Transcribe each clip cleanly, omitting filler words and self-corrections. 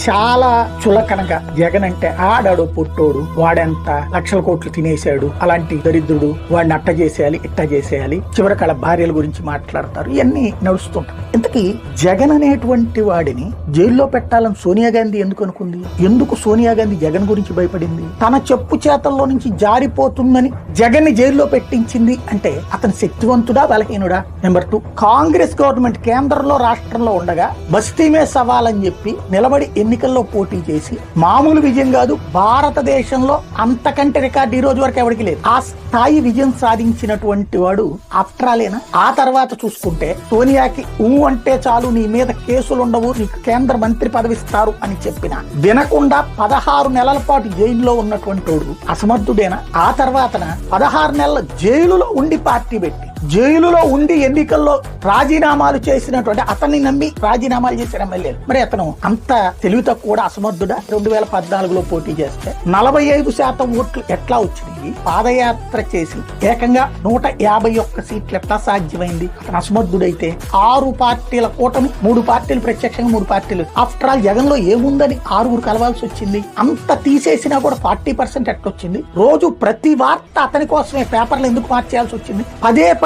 చాలా చులకనగా జగన్ అంటే ఆడాడు పుట్టోడు, వాడెంత లక్షల కోట్లు తినేశాడు, అలాంటి దరిద్రుడు, వాడిని అట్ట చేసేయాలి ఇట్ట చేసేయాలి, చివరికి వాళ్ళ భార్యల గురించి మాట్లాడతారు. ఇవన్నీ నడుస్తుంటాయి. ఇంతకీ జగన్ అనేటువంటి వాడిని జైల్లో పెట్టాలని సోనియా గాంధీ ఎందుకు అనుకుంది? ఎందుకు సోనియా గాంధీ జగన్ గురించి భయపడింది? తన చెప్పు చేతల్లో నుంచి జారిపోతుందని జగన్ ని జైల్లో పెట్టించింది అంటే అతను శక్తివంతుడా బలహీనుడా? నెంబర్ 2, కాంగ్రెస్ గవర్నమెంట్ కేంద్రంలో రాష్ట్రంలో ఉండగా బస్తీమే సవాల్ అని చెప్పి నిలబడి ఎన్నికల్లో పోటీ చేసి మామూలు విజయం కాదు, భారతదేశంలో అంతకంటే రికార్డు ఈ రోజు వరకు ఎవరికి లేదు. ఆ స్థాయి విజయం సాధించినటువంటి వాడు ఆఫ్టరాలేనా? ఆ తర్వాత చూసుకుంటే సోనియాకి అంటే చాలు నీ మీద కేసులు ఉండవు, నీకు కేంద్ర మంత్రి పదవి ఇస్తారు అని చెప్పిన వినకుండా 16 నెలల పాటు జైల్లో ఉన్నటువంటి వాడు అసమర్థుడేనా? ఆ తర్వాత 16 నెలల జైలులో ఉండి పార్టీ పెట్టి జైలులో ఉండి ఎన్నికల్లో రాజీనామాలు చేసినటువంటి అతన్ని నమ్మి రాజీనామాలు చేసిన ఎమ్మెల్యేలు, మరి అతను అంత తెలివి తక్కువ అసమర్థుడా? 2014లో పోటీ చేస్తే 45% ఓట్లు ఎట్లా వచ్చినాయి? పాదయాత్ర చేసి ఏకంగా 151 సీట్లు ఎట్లా సాధ్యమైంది? అతను అసమర్థుడైతే 6 పార్టీల కూటమి, 3 పార్టీలు ప్రత్యక్షంగా, 3 పార్టీలు. ఆఫ్టర్ ఆల్ జగన్ లో ఏముందని 6 కలవాల్సి వచ్చింది? అంత తీసేసినా కూడా 40% ఎట్లొచ్చింది? రోజు ప్రతి వార్త అతని కోసమే పేపర్లు ఎందుకు మార్చేయాల్సి వచ్చింది?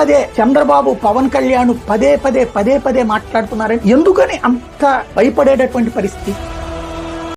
పదే చంద్రబాబు, పవన్ కళ్యాణ్ పదే పదే మాట్లాడుతున్నారని ఎందుకని అంత భయపడేటటువంటి పరిస్థితి?